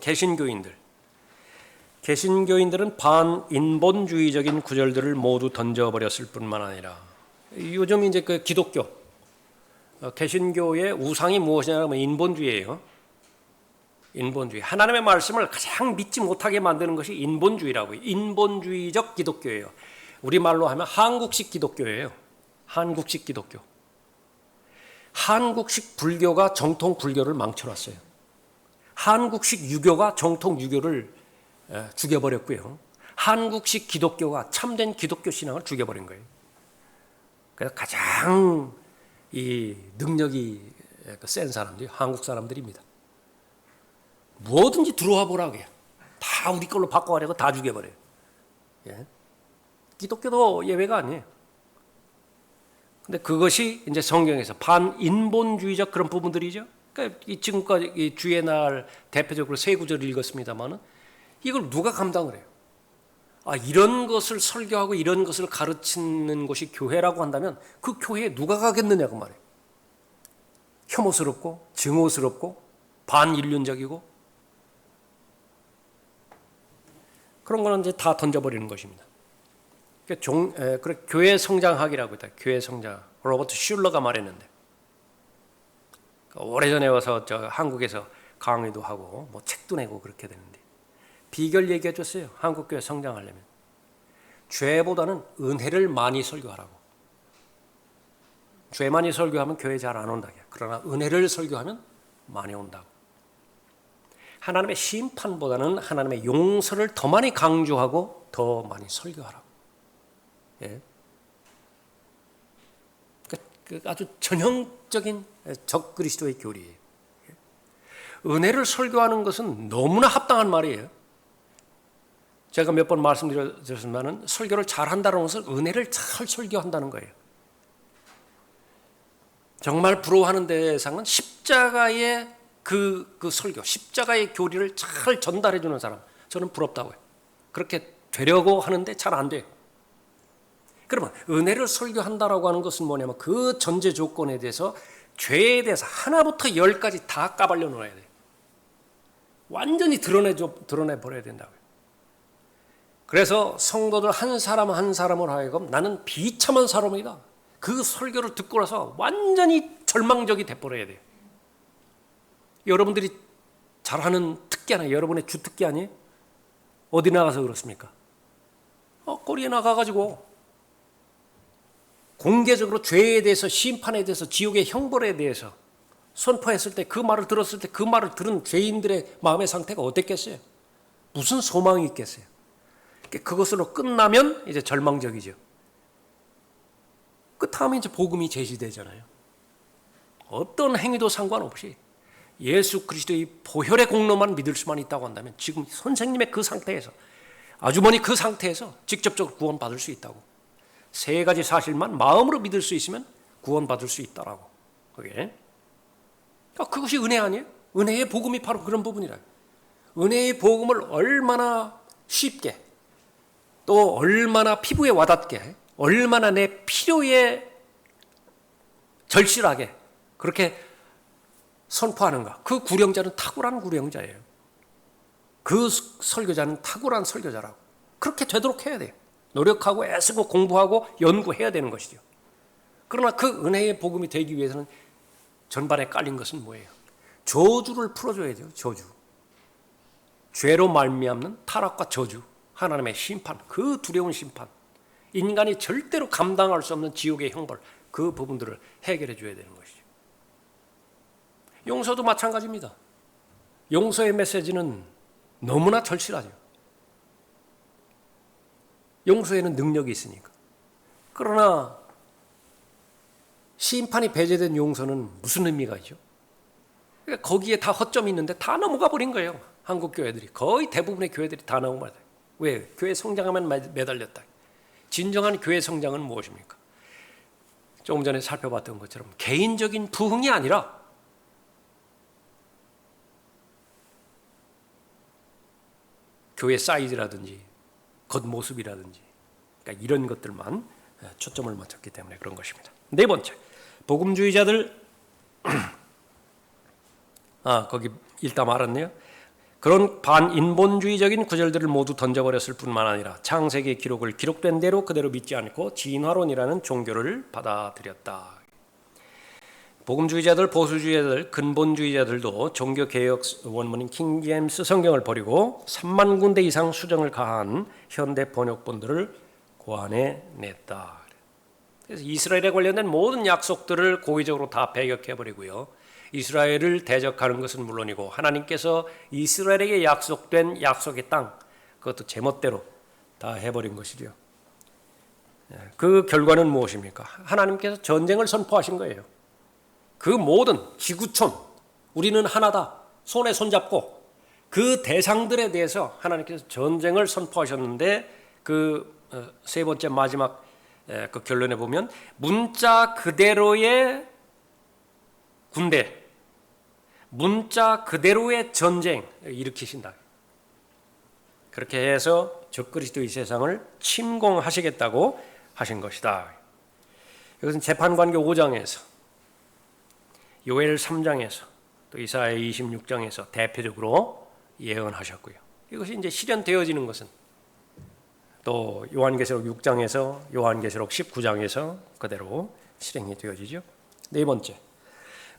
개신교인들은 반인본주의적인 구절들을 모두 던져버렸을 뿐만 아니라 요즘 이제 그 기독교, 개신교의 우상이 무엇이냐면 인본주의예요. 인본주의. 하나님의 말씀을 가장 믿지 못하게 만드는 것이 인본주의라고요. 인본주의적 기독교예요. 우리말로 하면 한국식 기독교예요. 한국식 기독교. 한국식 불교가 정통 불교를 망쳐놨어요. 한국식 유교가 정통 유교를 죽여버렸고요. 한국식 기독교가 참된 기독교 신앙을 죽여버린 거예요. 그래서 가장 이 능력이 센 사람들이 한국 사람들입니다. 뭐든지 들어와 보라고 해요. 다 우리 걸로 바꿔가려고 다 죽여버려요. 예? 기독교도 예외가 아니에요. 근데 그것이 이제 성경에서 반인본주의적 그런 부분들이죠. 그러니까 지금까지 이 주의 날 대표적으로 세 구절을 읽었습니다만은 이걸 누가 감당을 해요? 이런 것을 설교하고 이런 것을 가르치는 것이 교회라고 한다면 그 교회에 누가 가겠느냐고 말이에요. 혐오스럽고 증오스럽고 반인륜적이고 그런 거는 이제 다 던져버리는 것입니다. 그러니까 교회 성장학이라고 있다. 교회 성장. 로버트 슐러가 말했는데 오래전에 와서 한국에서 강의도 하고 뭐 책도 내고 그렇게 되는데 비결 얘기해 줬어요. 한국 교회 성장하려면 죄보다는 은혜를 많이 설교하라고. 죄 많이 설교하면 교회 잘 안 온다. 그러나 은혜를 설교하면 많이 온다고. 하나님의 심판보다는 하나님의 용서를 더 많이 강조하고 더 많이 설교하라고. 예. 그 아주 전형적인 적그리스도의 교리예요. 은혜를 설교하는 것은 너무나 합당한 말이에요. 제가 몇 번 말씀드렸지만 설교를 잘한다는 것은 은혜를 잘 설교한다는 거예요. 정말 부러워하는 대상은 십자가의 그 설교, 십자가의 교리를 잘 전달해 주는 사람. 저는 부럽다고요. 그렇게 되려고 하는데 잘 안 돼요. 그러면 은혜를 설교한다라고 하는 것은 뭐냐면 그 전제 조건에 대해서 죄에 대해서 하나부터 열까지 다 까발려 놓아야 돼요. 완전히 드러내버려야 된다고요. 그래서 성도들 한 사람 한 사람을 하여금 나는 비참한 사람이다. 그 설교를 듣고 나서 완전히 절망적이 돼버려야 돼요. 여러분들이 잘하는 특기 하나, 여러분의 주특기 아니에요? 어디 나가서 그렇습니까? 거리에 나가가지고 공개적으로 죄에 대해서, 심판에 대해서, 지옥의 형벌에 대해서 선포했을 때 그 말을 들었을 때 그 말을 들은 죄인들의 마음의 상태가 어땠겠어요? 무슨 소망이 있겠어요? 그것으로 끝나면 이제 절망적이죠. 그 다음에 이제 복음이 제시되잖아요. 어떤 행위도 상관없이 예수 그리스도의 보혈의 공로만 믿을 수만 있다고 한다면 지금 선생님의 그 상태에서, 아주머니 그 상태에서 직접적으로 구원받을 수 있다고. 세 가지 사실만 마음으로 믿을 수 있으면 구원받을 수 있다라고. 그것이 은혜 아니에요? 은혜의 복음이 바로 그런 부분이라. 은혜의 복음을 얼마나 쉽게 또 얼마나 피부에 와닿게, 얼마나 내 필요에 절실하게 그렇게 선포하는가. 그 구령자는 탁월한 구령자예요. 그 설교자는 탁월한 설교자라고. 그렇게 되도록 해야 돼요. 노력하고 애쓰고 공부하고 연구해야 되는 것이죠. 그러나 그 은혜의 복음이 되기 위해서는 전반에 깔린 것은 뭐예요? 저주를 풀어줘야 돼요. 저주. 죄로 말미암는 타락과 저주, 하나님의 심판, 그 두려운 심판, 인간이 절대로 감당할 수 없는 지옥의 형벌, 그 부분들을 해결해 줘야 되는 것이죠. 용서도 마찬가지입니다. 용서의 메시지는 너무나 절실하죠. 용서에는 능력이 있으니까. 그러나 심판이 배제된 용서는 무슨 의미가 있죠? 거기에 다 허점이 있는데 다 넘어가 버린 거예요. 한국 교회들이. 거의 대부분의 교회들이 다 넘어가요. 왜? 교회 성장하면 매달렸다. 진정한 교회 성장은 무엇입니까? 조금 전에 살펴봤던 것처럼 개인적인 부흥이 아니라 교회 사이즈라든지 겉모습이라든지, 그러니까 이런 것들만 초점을 맞췄기 때문에 그런 것입니다. 네 번째, 복음주의자들 거기 읽다 말았네요. 그런 반인본주의적인 구절들을 모두 던져버렸을 뿐만 아니라 창세기 기록을 기록된 대로 그대로 믿지 않고 진화론이라는 종교를 받아들였다. 복음주의자들, 보수주의자들, 근본주의자들도 종교개혁 원문인 킹제임스 성경을 버리고 3만 군데 이상 수정을 가한 현대 번역본들을 고안해냈다. 그래서 이스라엘에 관련된 모든 약속들을 고의적으로 다 배격해버리고요. 이스라엘을 대적하는 것은 물론이고 하나님께서 이스라엘에게 약속된 약속의 땅, 그것도 제멋대로 다 해버린 것이죠. 그 결과는 무엇입니까? 하나님께서 전쟁을 선포하신 거예요. 그 모든 지구촌, 우리는 하나다, 손에 손잡고 그 대상들에 대해서 하나님께서 전쟁을 선포하셨는데 그 세 번째 마지막 그 결론에 보면 문자 그대로의 군대, 문자 그대로의 전쟁 일으키신다. 그렇게 해서 적그리스도의 세상을 침공하시겠다고 하신 것이다. 이것은 재판관계 5장에서, 요엘 3장에서, 또 이사야 26장에서 대표적으로 예언하셨고요. 이것이 이제 실현되어지는 것은 또 요한계시록 6장에서 요한계시록 19장에서 그대로 실행이 되어지죠. 네 번째,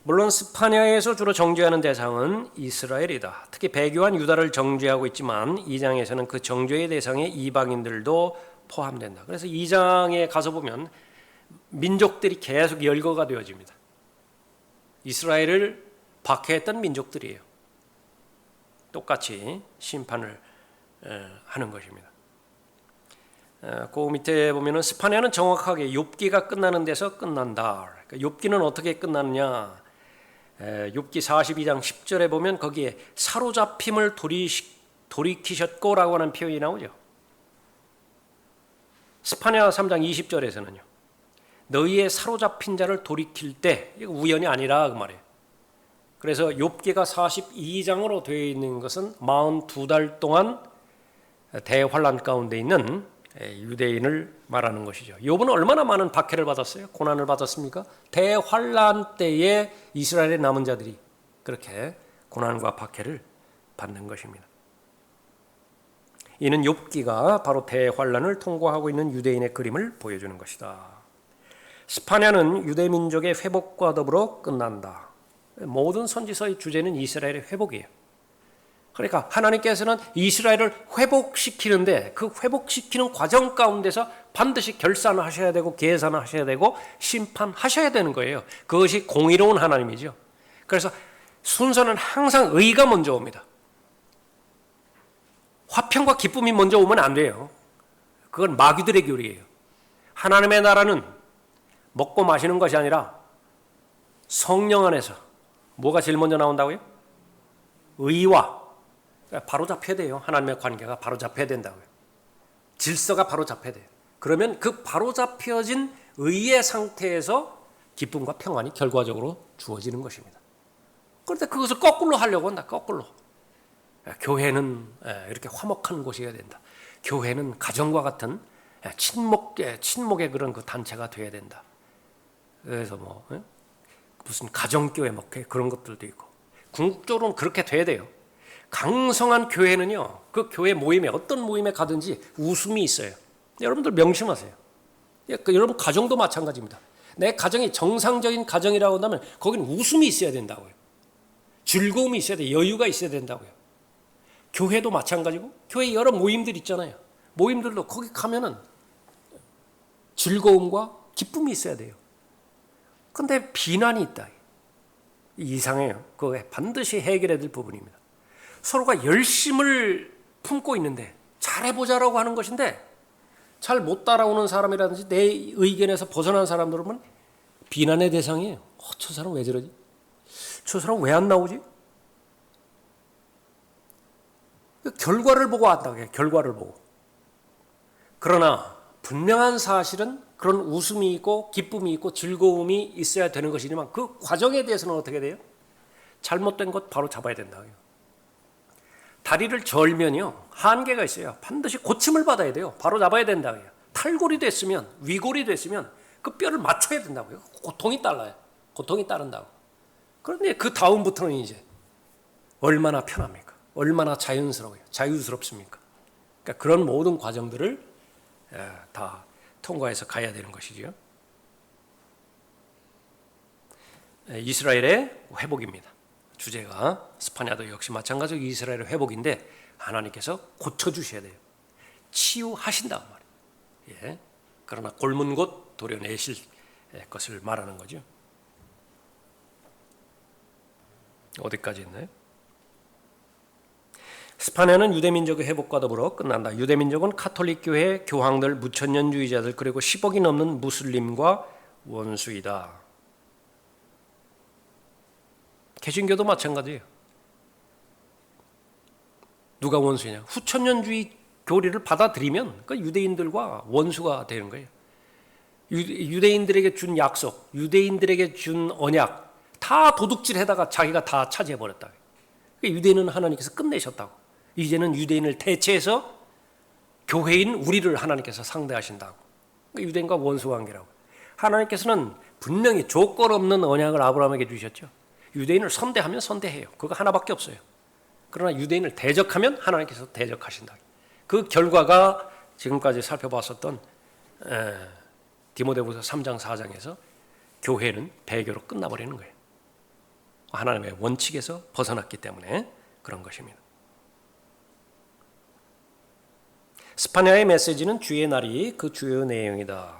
물론 스파냐에서 주로 정죄하는 대상은 이스라엘이다. 특히 배교한 유다를 정죄하고 있지만 2장에서는 그 정죄의 대상에 이방인들도 포함된다. 그래서 2장에 가서 보면 민족들이 계속 열거가 되어집니다. 이스라엘을 박해했던 민족들이에요. 똑같이 심판을 하는 것입니다. 그 밑에 보면은 스파냐는 정확하게 욥기가 끝나는 데서 끝난다. 그러니까 욥기는 어떻게 끝나느냐? 욥기 42장 10절에 보면 거기에 사로잡힘을 돌이키셨고라고 하는 표현이 나오죠. 스파냐 3장 20절에서는요. 너희의 사로잡힌 자를 돌이킬 때, 이거 우연이 아니라 그 말이에요. 그래서 욥기가 42장으로 되어 있는 것은 42달 동안 대환란 가운데 있는 유대인을 말하는 것이죠. 욥은 얼마나 많은 박해를 받았어요? 고난을 받았습니까? 대환란 때에 이스라엘의 남은 자들이 그렇게 고난과 박해를 받는 것입니다. 이는 욥기가 바로 대환란을 통과하고 있는 유대인의 그림을 보여주는 것이다. 스파냐는 유대민족의 회복과 더불어 끝난다. 모든 선지서의 주제는 이스라엘의 회복이에요. 그러니까 하나님께서는 이스라엘을 회복시키는데 그 회복시키는 과정 가운데서 반드시 결산하셔야 되고 계산하셔야 되고 심판하셔야 되는 거예요. 그것이 공의로운 하나님이죠. 그래서 순서는 항상 의가 먼저 옵니다. 화평과 기쁨이 먼저 오면 안 돼요. 그건 마귀들의 교리예요. 하나님의 나라는 먹고 마시는 것이 아니라 성령 안에서 뭐가 제일 먼저 나온다고요? 의와 바로 잡혀야 돼요. 하나님의 관계가 바로 잡혀야 된다고요. 질서가 바로 잡혀야 돼요. 그러면 그 바로 잡혀진 의의 상태에서 기쁨과 평안이 결과적으로 주어지는 것입니다. 그런데 그것을 거꾸로 하려고 한다. 거꾸로. 교회는 이렇게 화목한 곳이어야 된다. 교회는 가정과 같은 친목의 그런 그 단체가 되어야 된다. 그래서 무슨 가정교회 그런 것들도 있고 궁극적으로는 그렇게 돼야 돼요. 강성한 교회는요, 그 교회 모임에 어떤 모임에 가든지 웃음이 있어요. 여러분들 명심하세요. 여러분 가정도 마찬가지입니다. 내 가정이 정상적인 가정이라고 한다면 거기는 웃음이 있어야 된다고요. 즐거움이 있어야 돼. 여유가 있어야 된다고요. 교회도 마찬가지고 교회 여러 모임들 있잖아요. 모임들도 거기 가면은 즐거움과 기쁨이 있어야 돼요. 근데 비난이 있다. 이상해요. 그거 반드시 해결해야 될 부분입니다. 서로가 열심을 품고 있는데 잘해보자라고 하는 것인데 잘 못 따라오는 사람이라든지 내 의견에서 벗어난 사람들은 비난의 대상이에요. 저 사람 왜 저러지? 저 사람 왜 안 나오지? 결과를 보고 한다고 해요. 결과를 보고. 그러나 분명한 사실은 그런 웃음이 있고 기쁨이 있고 즐거움이 있어야 되는 것이지만 그 과정에 대해서는 어떻게 돼요? 잘못된 것 바로 잡아야 된다고요. 다리를 절면요 한계가 있어요. 반드시 고침을 받아야 돼요. 바로 잡아야 된다고요. 탈골이 됐으면 위골이 됐으면 그 뼈를 맞춰야 된다고요. 고통이 따라요. 고통이 따른다고. 그런데 그 다음부터는 이제 얼마나 편합니까? 얼마나 자연스러워요. 자유스럽습니까? 그러니까 그런 모든 과정들을 다 통과해서 가야 되는 것이죠. 이스라엘의 회복입니다. 주제가 스파냐도 역시 마찬가지로 이스라엘의 회복인데 하나님께서 고쳐주셔야 돼요. 치유하신다 말이에요. 예. 그러나 골문 곳 도려내실 것을 말하는 거죠. 어디까지 있나요? 스파냐는 유대민족의 회복과 더불어 끝난다. 유대민족은 카톨릭 교회, 교황들, 무천년주의자들 그리고 10억이 넘는 무슬림과 원수이다. 개신교도 마찬가지예요. 누가 원수냐? 후천년주의 교리를 받아들이면 그 유대인들과 원수가 되는 거예요. 유대인들에게 준 약속, 유대인들에게 준 언약 다 도둑질해다가 자기가 다 차지해버렸다. 유대인은 하나님께서 끝내셨다고. 이제는 유대인을 대체해서 교회인 우리를 하나님께서 상대하신다고. 유대인과 원수 관계라고. 하나님께서는 분명히 조건 없는 언약을 아브라함에게 주셨죠. 유대인을 선대하면 선대해요. 그거 하나밖에 없어요. 그러나 유대인을 대적하면 하나님께서 대적하신다. 그 결과가 지금까지 살펴봤었던 디모데후서 3장 4장에서 교회는 배교로 끝나버리는 거예요. 하나님의 원칙에서 벗어났기 때문에 그런 것입니다. 스파냐의 메시지는 주의 날이 그 주요 내용이다.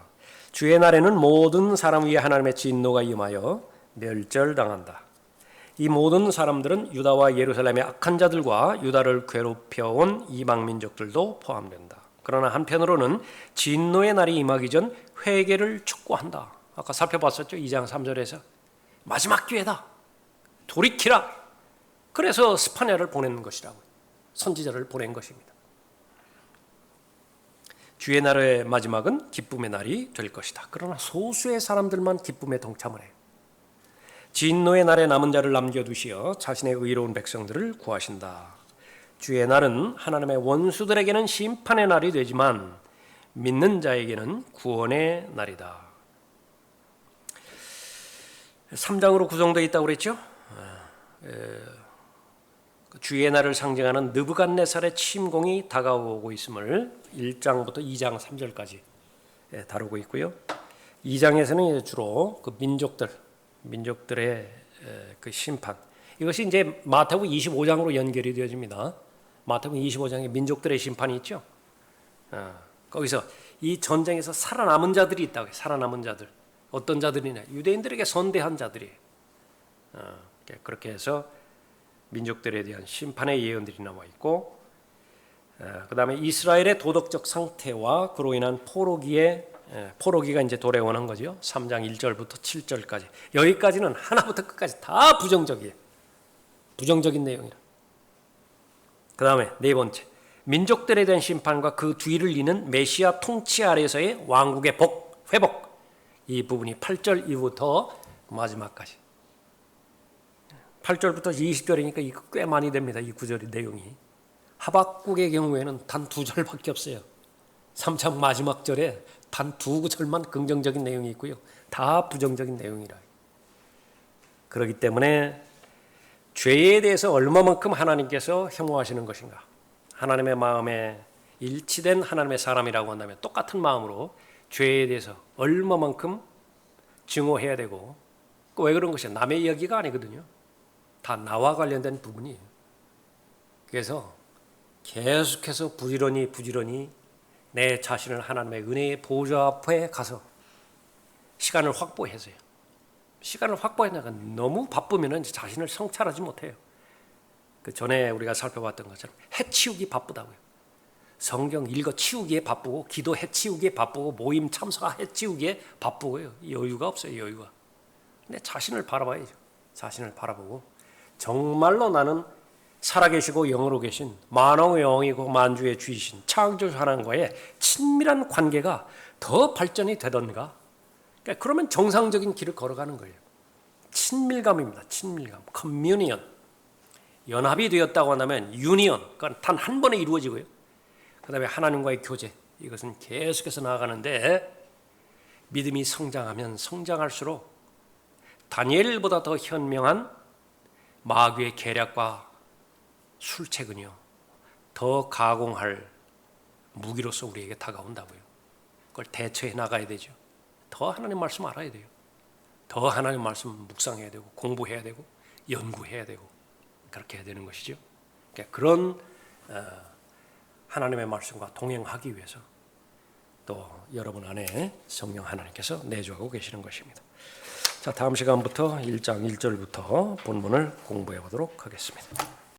주의 날에는 모든 사람 위에 하나님의 진노가 임하여 멸절당한다. 이 모든 사람들은 유다와 예루살렘의 악한 자들과 유다를 괴롭혀온 이방 민족들도 포함된다. 그러나 한편으로는 진노의 날이 임하기 전 회개를 촉구한다. 아까 살펴봤었죠. 2장 3절에서 마지막 기회다. 돌이키라. 그래서 스파냐를 보내는 것이라고. 선지자를 보낸 것입니다. 주의 날의 마지막은 기쁨의 날이 될 것이다. 그러나 소수의 사람들만 기쁨에 동참을 해요. 진노의 날에 남은 자를 남겨두시어 자신의 의로운 백성들을 구하신다. 주의 날은 하나님의 원수들에게는 심판의 날이 되지만 믿는 자에게는 구원의 날이다. 3장으로 구성되어 있다고 그랬죠? 주의 날을 상징하는 느부갓네살의 침공이 다가오고 있음을 1장부터 2장 3절까지 다루고 있고요. 2장에서는 주로 그 민족들의 그 심판, 이것이 이제 마태복음 25장으로 연결이 되어집니다. 마태복음 25장에 민족들의 심판이 있죠. 거기서 이 전쟁에서 살아남은 자들이 있다고 해요. 살아남은 자들. 어떤 자들이냐? 유대인들에게 선대한 자들이에요. 그렇게 해서 민족들에 대한 심판의 예언들이 나와 있고, 그 다음에 이스라엘의 도덕적 상태와 그로 인한 포로기가 이제 도래원한 거죠. 3장 1절부터 7절까지. 여기까지는 하나부터 끝까지 다 부정적이에요. 부정적인 내용이라. 그 다음에 네 번째, 민족들에 대한 심판과 그 뒤를 이는 메시아 통치 아래서의 왕국의 회복. 이 부분이 8절 이후부터 마지막까지. 8절부터 20절이니까 이거 꽤 많이 됩니다. 이 구절의 내용이. 하박국의 경우에는 단 2절밖에 없어요. 3장 마지막 절에 단 2구절만 긍정적인 내용이 있고요. 다 부정적인 내용이라. 그렇기 때문에 죄에 대해서 얼마만큼 하나님께서 혐오하시는 것인가. 하나님의 마음에 일치된 하나님의 사람이라고 한다면 똑같은 마음으로 죄에 대해서 얼마만큼 증오해야 되고, 왜 그런 것이야? 남의 이야기가 아니거든요. 다 나와 관련된 부분이에요. 그래서 계속해서 부지런히 내 자신을 하나님의 은혜의 보좌 앞에 가서 시간을 확보해서요. 시간을 확보해나가 너무 바쁘면 자신을 성찰하지 못해요. 그 전에 우리가 살펴봤던 것처럼 해치우기 바쁘다고요. 성경 읽어 치우기에 바쁘고, 기도 해치우기에 바쁘고, 모임 참석 해치우기에 바쁘고요. 여유가 없어요. 여유가. 근데 자신을 바라봐야죠. 자신을 바라보고 정말로 나는 살아계시고 영으로 계신 만왕의 왕이고 만주의 주이신 창조주 하나님과의 친밀한 관계가 더 발전이 되던가. 그러니까 그러면 정상적인 길을 걸어가는 거예요. 친밀감입니다. 친밀감. 커뮤니언. 연합이 되었다고 한다면 유니언. 그건 단 한 번에 이루어지고요. 그 다음에 하나님과의 교제. 이것은 계속해서 나아가는데, 믿음이 성장하면 성장할수록 다니엘보다 더 현명한 마귀의 계략과 술책은요, 더 가공할 무기로서 우리에게 다가온다고요. 그걸 대처해 나가야 되죠. 더 하나님 말씀 알아야 돼요. 더 하나님 말씀 묵상해야 되고, 공부해야 되고, 연구해야 되고, 그렇게 해야 되는 것이죠. 그러니까 그런 하나님의 말씀과 동행하기 위해서 또 여러분 안에 성령 하나님께서 내주하고 계시는 것입니다. 자, 다음 시간부터 1장 1절부터 본문을 공부해 보도록 하겠습니다.